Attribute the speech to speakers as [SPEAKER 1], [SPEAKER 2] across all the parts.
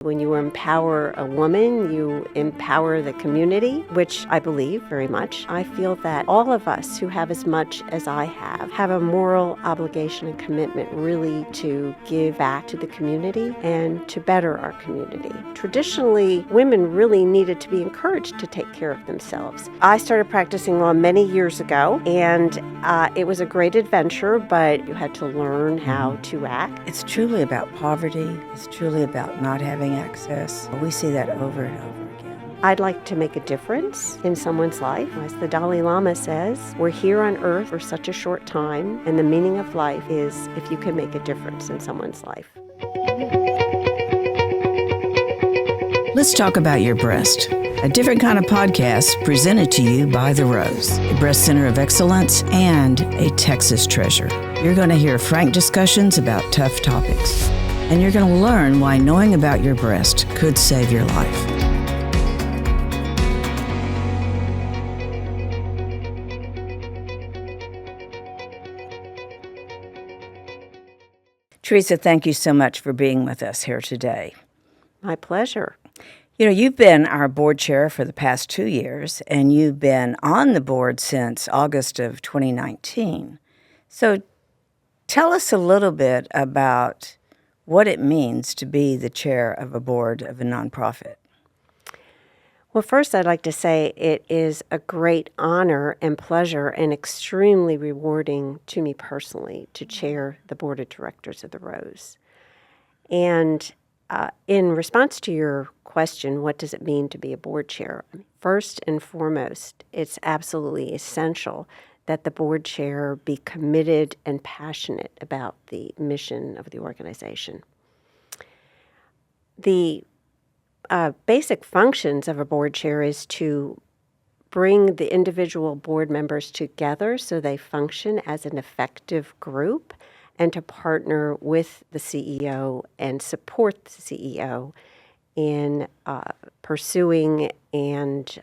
[SPEAKER 1] When you empower a woman, you empower the community, which I believe very much. I feel that all of us who have as much as I have a moral obligation and commitment really to give back to the community and to better our community. Traditionally, women really needed to be encouraged to take care of themselves. I started practicing law many years ago, and it was a great adventure, but you had to learn how to act.
[SPEAKER 2] It's truly about poverty. It's truly about not having access. We see that over and over again.
[SPEAKER 1] I'd like to make a difference in someone's life. As the Dalai Lama says, we're here on earth for such a short time, and the meaning of life is if you can make a difference in someone's life.
[SPEAKER 2] Let's talk about your breast. A different kind of podcast presented to you by The Rose, a breast center of excellence and a Texas treasure. You're going to hear frank discussions about tough topics. And you're going to learn why knowing about your breast could save your life. Theresa, thank you so much for being with us here today.
[SPEAKER 1] My pleasure.
[SPEAKER 2] You know, you've been our board chair for the past 2 years, and you've been on the board since August of 2019. So tell us a little bit about what it means to be the chair of a board of a nonprofit.
[SPEAKER 1] Well, first, I'd like to say it is a great honor and pleasure and extremely rewarding to me personally to chair the board of directors of the Rose. And in response to your question, what does it mean to be a board chair? First and foremost, it's absolutely essential that the board chair be committed and passionate about the mission of the organization. The basic functions of a board chair is to bring the individual board members together so they function as an effective group, and to partner with the CEO and support the CEO in pursuing and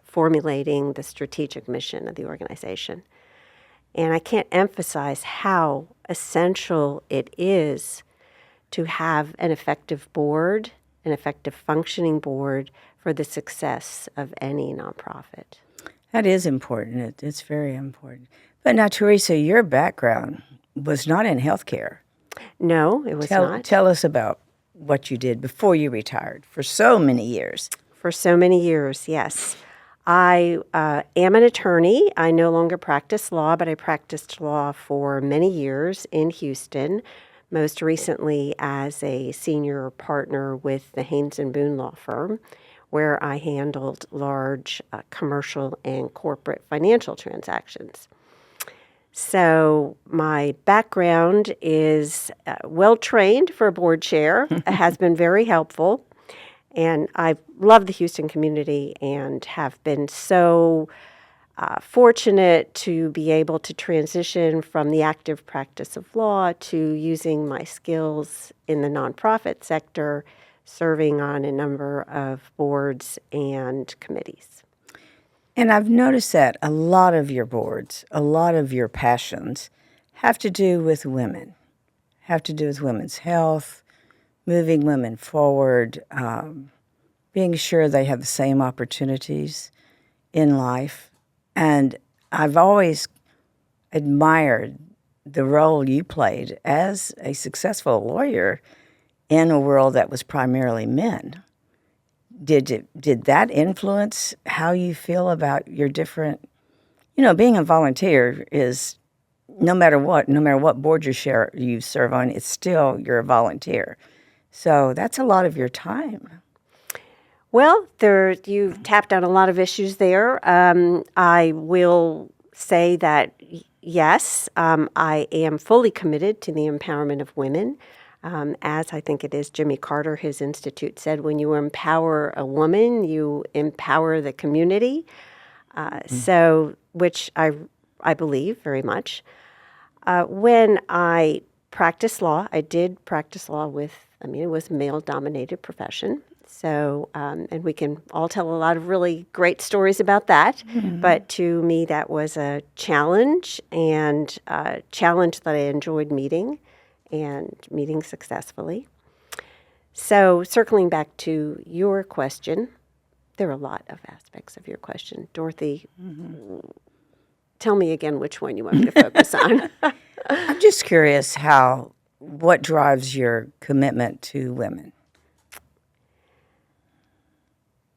[SPEAKER 1] formulating the strategic mission of the organization. And I can't emphasize how essential it is to have an effective board, an effective functioning board for the success of any nonprofit.
[SPEAKER 2] That is important. It's very important. But now, Theresa, your background was not in healthcare.
[SPEAKER 1] No, it was not.
[SPEAKER 2] Tell us about what you did before you retired for so many years.
[SPEAKER 1] For so many years, yes. I am an attorney. I no longer practice law, but I practiced law for many years in Houston, most recently as a senior partner with the Haynes & Boone law firm, where I handled large commercial and corporate financial transactions. So my background is well-trained for a board chair. It has been very helpful. And I love the Houston community and have been so fortunate to be able to transition from the active practice of law to using my skills in the nonprofit sector, serving on a number of boards and committees.
[SPEAKER 2] And I've noticed that a lot of your boards, a lot of your passions have to do with women, have to do with women's health, moving women forward, being sure they have the same opportunities in life. And I've always admired the role you played as a successful lawyer in a world that was primarily men. Did that influence how you feel about your different, being a volunteer is no matter what board you serve on, it's still you're a volunteer. So that's a lot of your time.
[SPEAKER 1] Well, you've tapped on a lot of issues there. I will say that, yes, I am fully committed to the empowerment of women. As I think it is Jimmy Carter, his institute, said, when you empower a woman, you empower the community. So, which I believe very much. When I practiced law, I did practice law it was a male-dominated profession. So, and we can all tell a lot of really great stories about that. Mm-hmm. But to me, that was a challenge, and a challenge that I enjoyed meeting successfully. So circling back to your question, there are a lot of aspects of your question. Dorothy, tell me again which one you want me to focus on.
[SPEAKER 2] I'm just curious what drives your commitment to women?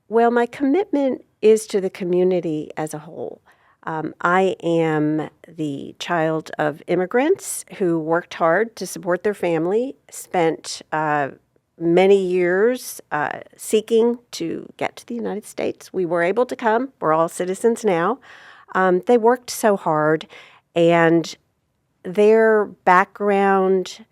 [SPEAKER 1] Well, my commitment is to the community as a whole. I am the child of immigrants who worked hard to support their family, spent many years seeking to get to the United States. We were able to come. We're all citizens now. They worked so hard, and their background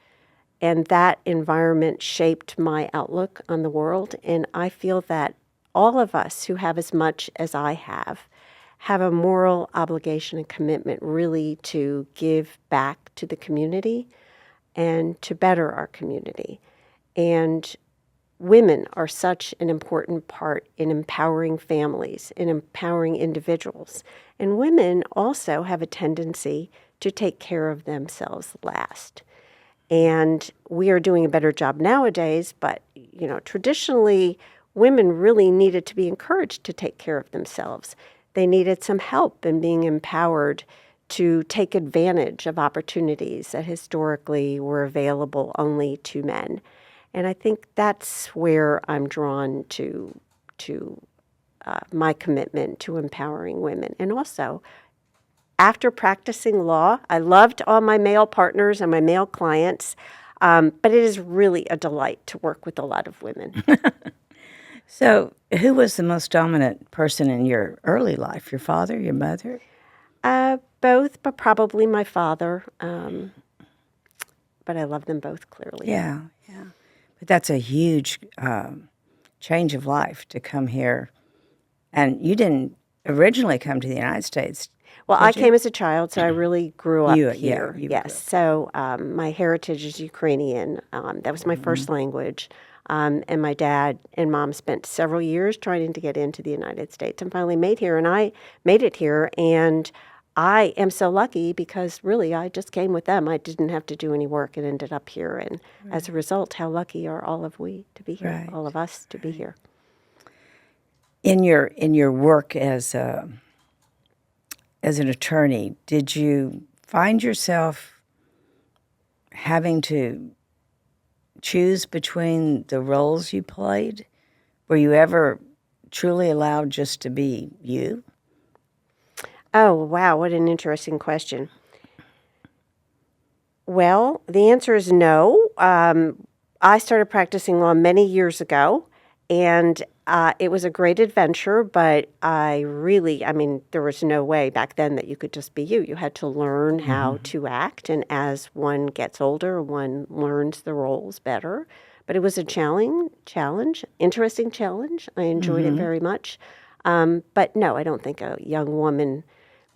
[SPEAKER 1] and that environment shaped my outlook on the world. And I feel that all of us who have as much as I have a moral obligation and commitment really to give back to the community and to better our community. And women are such an important part in empowering families, in empowering individuals. And women also have a tendency to take care of themselves last. And we are doing a better job nowadays, but traditionally women really needed to be encouraged to take care of themselves. They needed some help in being empowered to take advantage of opportunities that historically were available only to men. And I think that's where I'm drawn to my commitment to empowering women. And also, after practicing law, I loved all my male partners and my male clients, but it is really a delight to work with a lot of women.
[SPEAKER 2] So, who was the most dominant person in your early life? Your father, your mother?
[SPEAKER 1] Both, but probably my father. But I love them both clearly.
[SPEAKER 2] Yeah. But that's a huge change of life to come here. And you didn't originally come to the United States.
[SPEAKER 1] Well, I came as a child, so I really grew up here.
[SPEAKER 2] Yeah,
[SPEAKER 1] Yes. So my heritage is Ukrainian. That was my first language. And my dad and mom spent several years trying to get into the United States and finally made it here. And I am so lucky because really I just came with them. I didn't have to do any work and ended up here. And as a result, how lucky are all of we to be here, all of us to be here.
[SPEAKER 2] In your work as an attorney, did you find yourself having to choose between the roles you played? Were you ever truly allowed just to be you?
[SPEAKER 1] Oh, wow, what an interesting question. Well, the answer is no. I started practicing law many years ago, and it was a great adventure, but there was no way back then that you could just be you. You had to learn how to act, and as one gets older, one learns the roles better. But it was a interesting challenge. I enjoyed it very much. But no, I don't think a young woman,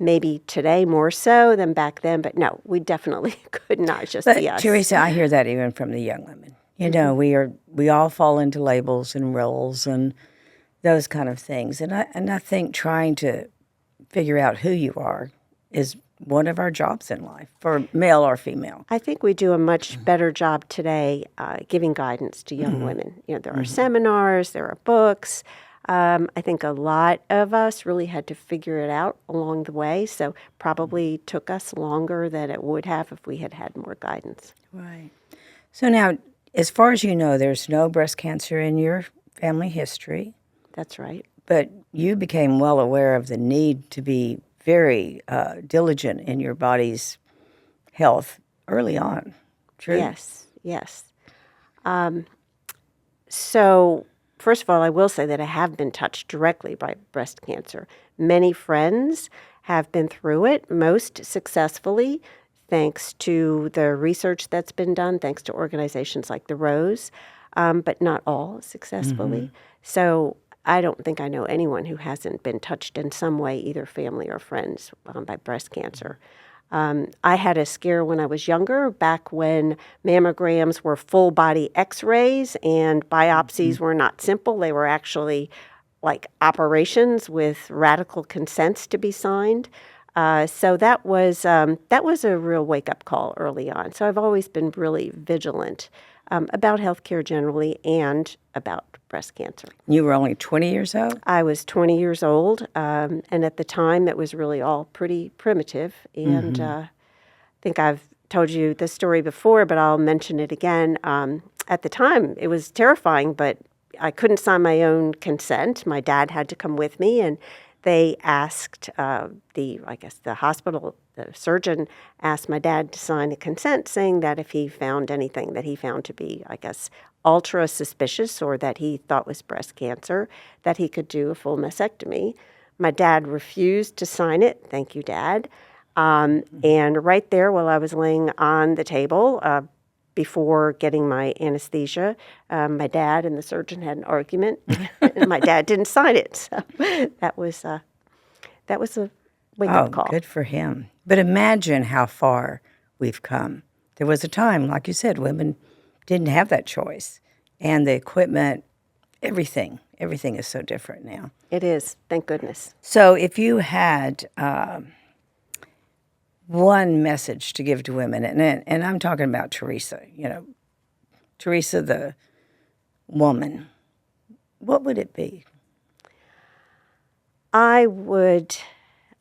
[SPEAKER 1] maybe today more so than back then, but no, we definitely could not just be us.
[SPEAKER 2] Theresa, I hear that even from the young women. We all fall into labels and roles and those kind of things. And I think trying to figure out who you are is one of our jobs in life, for male or female.
[SPEAKER 1] I think we do a much better job today giving guidance to young women. There are seminars, there are books. I think a lot of us really had to figure it out along the way, so probably took us longer than it would have if we had had more guidance.
[SPEAKER 2] Right. So now, as far as you know, there's no breast cancer in your family history.
[SPEAKER 1] That's right.
[SPEAKER 2] But you became well aware of the need to be very diligent in your body's health early on. True?
[SPEAKER 1] Yes. So, first of all, I will say that I have been touched directly by breast cancer. Many friends have been through it, most successfully, thanks to the research that's been done, thanks to organizations like the Rose, but not all successfully. So I don't think I know anyone who hasn't been touched in some way, either family or friends, by breast cancer. I had a scare when I was younger, back when mammograms were full-body x-rays and biopsies were not simple. They were actually like operations with radical consents to be signed. So that was a real wake-up call early on. So I've always been really vigilant about healthcare generally and about breast cancer.
[SPEAKER 2] You were only 20 years old?
[SPEAKER 1] I was 20 years old, and at the time it was really all pretty primitive. And I think I've told you this story before, but I'll mention it again. At the time, it was terrifying, but I couldn't sign my own consent. My dad had to come with me, and they asked the hospital, the surgeon asked my dad to sign a consent saying that if he found anything that he found to be, ultra suspicious or that he thought was breast cancer, that he could do a full mastectomy. My dad refused to sign it. Thank you, Dad. And right there while I was laying on the table, before getting my anesthesia, my dad and the surgeon had an argument, and my dad didn't sign it. So that was a wake-up call.
[SPEAKER 2] Good for him. But imagine how far we've come. There was a time, like you said, women didn't have that choice. And the equipment, everything is so different now.
[SPEAKER 1] It is, thank goodness.
[SPEAKER 2] So if you had one message to give to women, and I'm talking about Theresa, Theresa the woman, what would it be?
[SPEAKER 1] I would,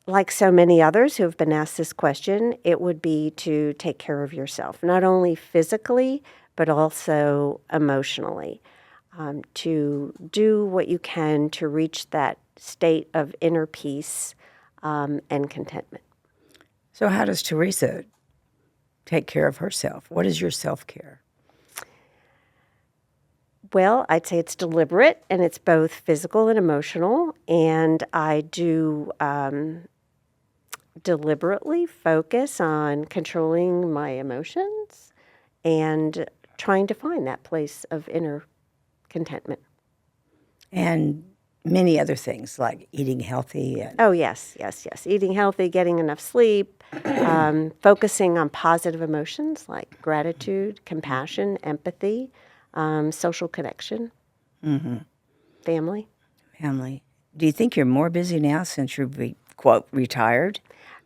[SPEAKER 1] like so many others who have been asked this question, it would be to take care of yourself, not only physically, but also emotionally, to do what you can to reach that state of inner peace and contentment.
[SPEAKER 2] So how does Theresa take care of herself? What is your self-care?
[SPEAKER 1] Well, I'd say it's deliberate, and it's both physical and emotional, and I do deliberately focus on controlling my emotions and trying to find that place of inner contentment.
[SPEAKER 2] And many other things like eating healthy.
[SPEAKER 1] Oh, yes. Eating healthy, getting enough sleep, focusing on positive emotions like gratitude, compassion, empathy, social connection, family.
[SPEAKER 2] Do you think you're more busy now since you're, quote, retired?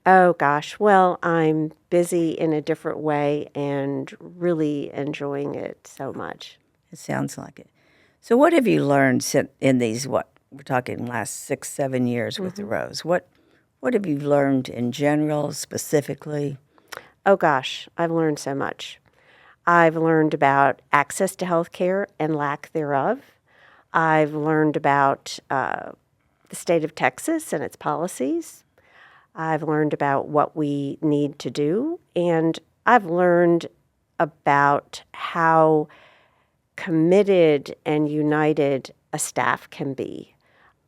[SPEAKER 1] Oh, gosh. Well, I'm busy in a different way and really enjoying it so much.
[SPEAKER 2] It sounds like it. So what have you learned in these, we're talking last 6-7 years with the Rose? What have you learned in general, specifically?
[SPEAKER 1] Oh, gosh. I've learned so much. I've learned about access to health care and lack thereof. I've learned about the state of Texas and its policies. I've learned about what we need to do. And I've learned about how committed and united a staff can be.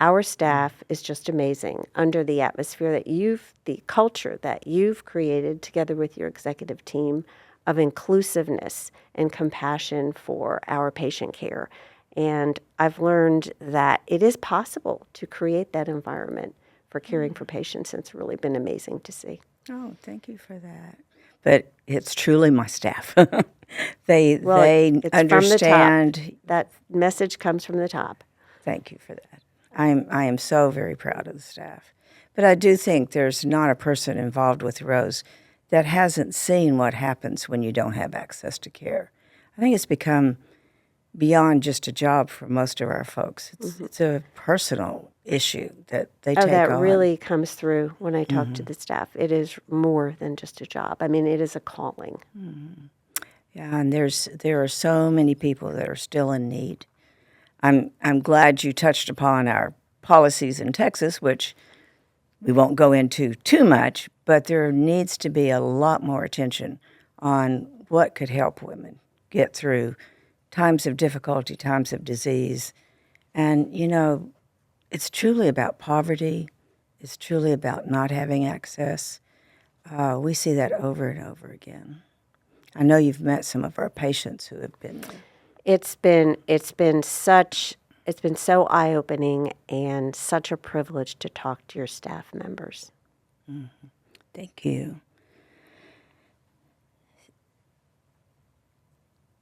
[SPEAKER 1] Our staff is just amazing under the atmosphere the culture that you've created together with your executive team of inclusiveness and compassion for our patient care. And I've learned that it is possible to create that environment for caring for patients, and it's really been amazing to see.
[SPEAKER 2] Oh, thank you for that. But it's truly my staff. They
[SPEAKER 1] It's
[SPEAKER 2] understand.
[SPEAKER 1] from the top. That message comes from the top.
[SPEAKER 2] Thank you for that. I am so very proud of the staff. But I do think there's not a person involved with Rose that hasn't seen what happens when you don't have access to care. I think it's become beyond just a job for most of our folks. It's a personal issue that they take on.
[SPEAKER 1] That really comes through when I talk to the staff. It is more than just a job. I mean, it is a calling.
[SPEAKER 2] Yeah, and there are so many people that are still in need. I'm glad you touched upon our policies in Texas, which we won't go into too much, but there needs to be a lot more attention on what could help women get through times of difficulty, times of disease. And, it's truly about poverty. It's truly about not having access. We see that over and over again. I know you've met some of our patients who have been there.
[SPEAKER 1] It's been so eye-opening and such a privilege to talk to your staff members.
[SPEAKER 2] Thank you.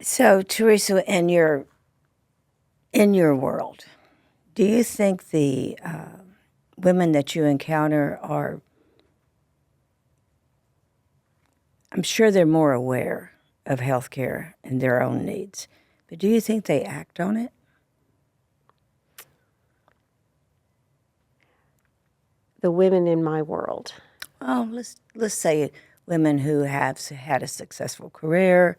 [SPEAKER 2] So, Theresa, in your world, do you think the women that you encounter are, I'm sure they're more aware of health care and their own needs. But do you think they act on it?
[SPEAKER 1] The women in my world.
[SPEAKER 2] Oh, let's say women who have had a successful career,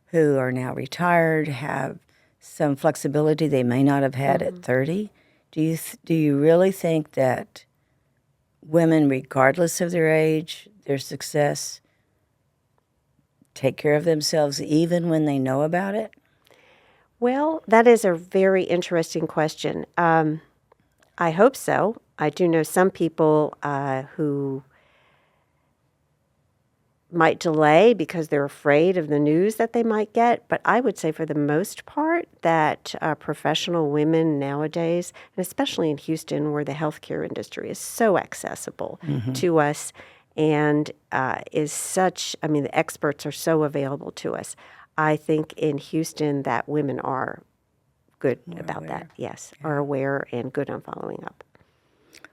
[SPEAKER 2] who are now retired, have some flexibility they may not have had at 30. Do you really think that women, regardless of their age, their success, take care of themselves even when they know about it?
[SPEAKER 1] Well, that is a very interesting question. I hope so. I do know some people who might delay because they're afraid of the news that they might get. But I would say for the most part that professional women nowadays, and especially in Houston where the healthcare industry is so accessible to us and is such, I mean, the experts are so available to us. I think in Houston that women are good about that, yes, are aware and good on following up.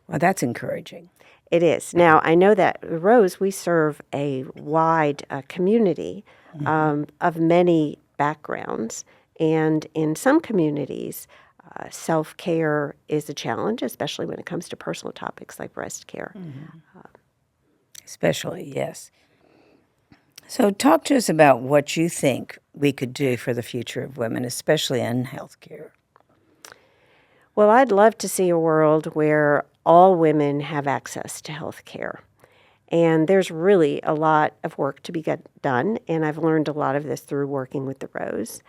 [SPEAKER 2] Well, that's encouraging.
[SPEAKER 1] It is. Now, I know that at Rose, we serve a wide community of many backgrounds. And in some communities, self-care is a challenge, especially when it comes to personal topics like breast care.
[SPEAKER 2] Especially, yes. So talk to us about what you think we could do for the future of women, especially in healthcare.
[SPEAKER 1] Well, I'd love to see a world where all women have access to health care. And there's really a lot of work to be done, and I've learned a lot of this through working with the Rose.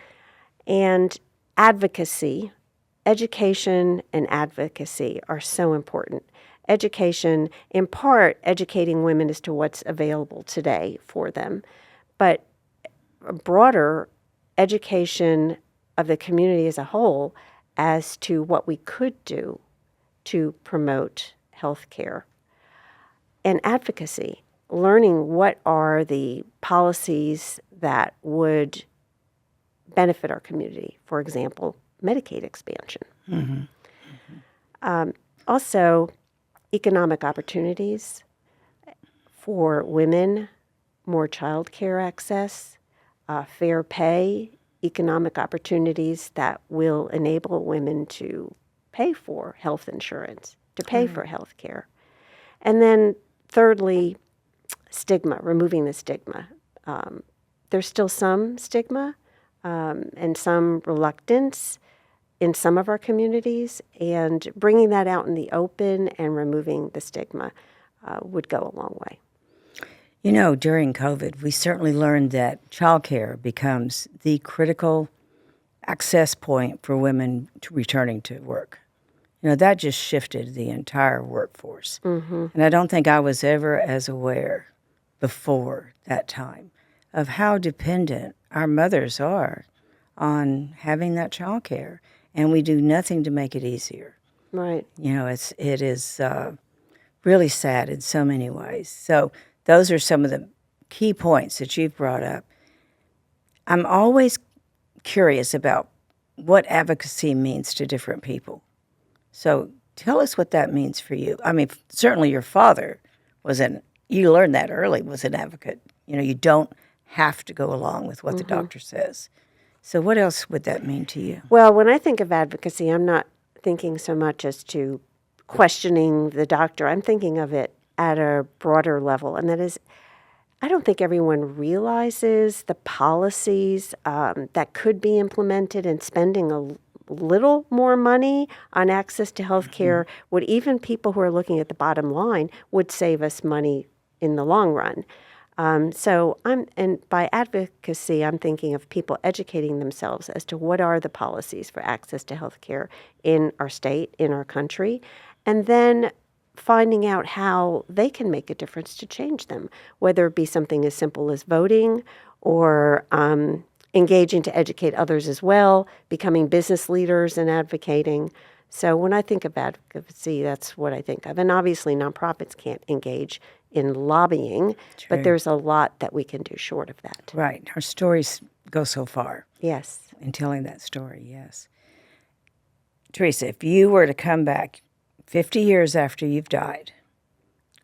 [SPEAKER 1] And advocacy, education and advocacy are so important. Education, in part, educating women as to what's available today for them, but a broader education of the community as a whole as to what we could do to promote health care. And advocacy, learning what are the policies that would benefit our community. For example, Medicaid expansion. Also, economic opportunities for women, more child care access, fair pay, economic opportunities that will enable women to pay for health insurance, to pay for health care. And then thirdly, stigma, removing the stigma. There's still some stigma and some reluctance in some of our communities, and bringing that out in the open and removing the stigma would go a long way.
[SPEAKER 2] You know, during COVID, we certainly learned that childcare becomes the critical access point for women returning to work. You know, that just shifted the entire workforce. And I don't think I was ever as aware before that time of how dependent our mothers are on having that child care. And we do nothing to make it easier.
[SPEAKER 1] Right.
[SPEAKER 2] You know, it is really sad in so many ways. So those are some of the key points that you've brought up. I'm always curious about what advocacy means to different people. So tell us what that means for you. I mean, certainly your father you learned that early, was an advocate. You know, you don't have to go along with what the doctor says. So what else would that mean to you?
[SPEAKER 1] Well, when I think of advocacy, I'm not thinking so much as to questioning the doctor. I'm thinking of it at a broader level, and that is, I don't think everyone realizes the policies that could be implemented, and spending a little more money on access to health care would, even people who are looking at the bottom line, would save us money in the long run. And by advocacy, I'm thinking of people educating themselves as to what are the policies for access to health care in our state, in our country, and then finding out how they can make a difference to change them, whether it be something as simple as voting or engaging to educate others as well, becoming business leaders and advocating. So when I think of advocacy, that's what I think of. And obviously, nonprofits can't engage in lobbying, but there's a lot that we can do short of that.
[SPEAKER 2] Right. Our stories go so far.
[SPEAKER 1] Yes.
[SPEAKER 2] In telling that story, yes. Theresa, if you were to come back 50 years after you've died,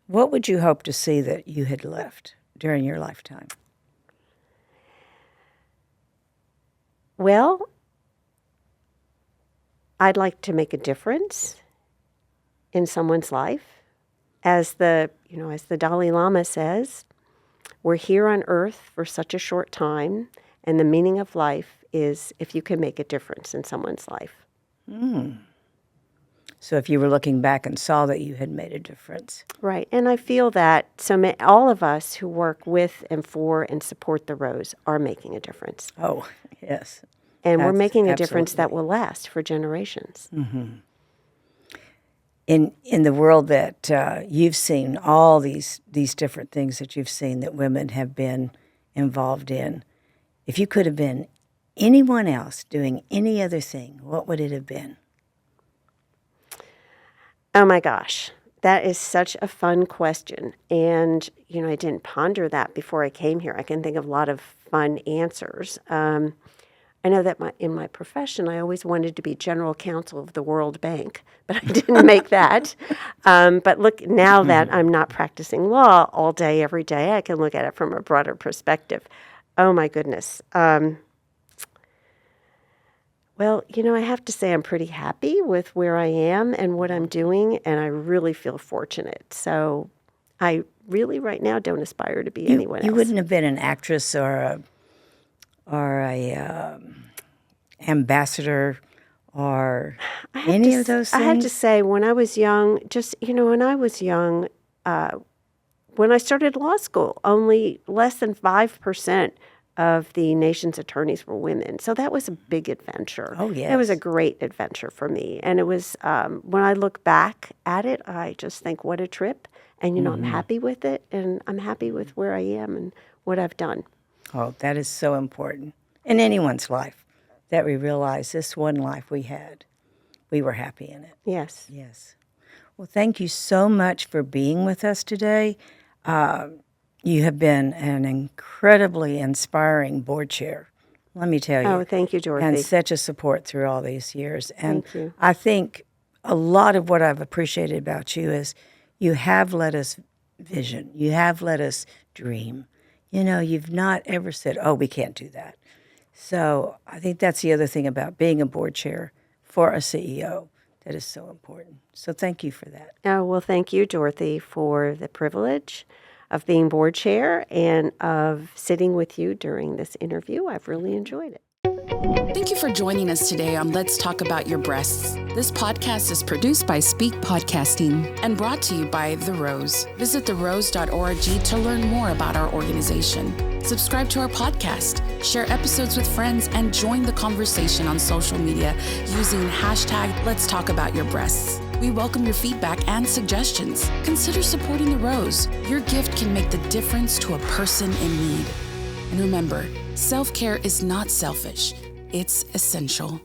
[SPEAKER 2] what would you hope to see that you had left during your lifetime?
[SPEAKER 1] Well, I'd like to make a difference in someone's life. As the Dalai Lama says, we're here on earth for such a short time, and the meaning of life is if you can make a difference in someone's life.
[SPEAKER 2] So if you were looking back and saw that you had made a difference.
[SPEAKER 1] Right. And I feel that all of us who work with and for and support the Rose are making a difference.
[SPEAKER 2] Oh, yes.
[SPEAKER 1] And we're
[SPEAKER 2] That's
[SPEAKER 1] making a difference that
[SPEAKER 2] absolutely.
[SPEAKER 1] will last for generations.
[SPEAKER 2] In the world that you've seen, all these different things that you've seen that women have been involved in, if you could have been anyone else doing any other thing, what would it have been?
[SPEAKER 1] Oh my gosh, that is such a fun question. And, I didn't ponder that before I came here. I can think of a lot of fun answers. I know that in my profession, I always wanted to be general counsel of the World Bank, but I didn't make that. But look, now that I'm not practicing law all day, every day, I can look at it from a broader perspective. Oh my goodness. Well, I have to say I'm pretty happy with where I am and what I'm doing, and I really feel fortunate. So I really right now don't aspire to be anyone else.
[SPEAKER 2] You wouldn't have been an actress or a ambassador or any of those things?
[SPEAKER 1] I have to say, when I was young, when I started law school, only less than 5% of the nation's attorneys were women. So that was a big adventure.
[SPEAKER 2] Oh, yes.
[SPEAKER 1] It was a great adventure for me. And it was, when I look back at it, I just think, what a trip. And, I'm happy with it. And I'm happy with where I am and what I've done.
[SPEAKER 2] Oh, that is so important in anyone's life, that we realize this one life we had, we were happy in it.
[SPEAKER 1] Yes.
[SPEAKER 2] Yes. Well, thank you so much for being with us today. You have been an incredibly inspiring board chair, let me tell you.
[SPEAKER 1] Oh, thank you, Dorothy.
[SPEAKER 2] And such a support through all these years. And
[SPEAKER 1] Thank you.
[SPEAKER 2] I think a lot of what I've appreciated about you is you have let us vision. You have let us dream. You've not ever said, oh, we can't do that. So I think that's the other thing about being a board chair for a CEO that is so important. So thank you for that.
[SPEAKER 1] Oh, well, thank you, Dorothy, for the privilege of being board chair and of sitting with you during this interview. I've really enjoyed it.
[SPEAKER 3] Thank you for joining us today on Let's Talk About Your Breasts. This podcast is produced by Speak Podcasting and brought to you by The Rose. Visit therose.org to learn more about our organization. Subscribe to our podcast, share episodes with friends, and join the conversation on social media using hashtag Let's Talk About Your Breasts. We welcome your feedback and suggestions. Consider supporting The Rose. Your gift can make the difference to a person in need. And remember, self-care is not selfish, it's essential.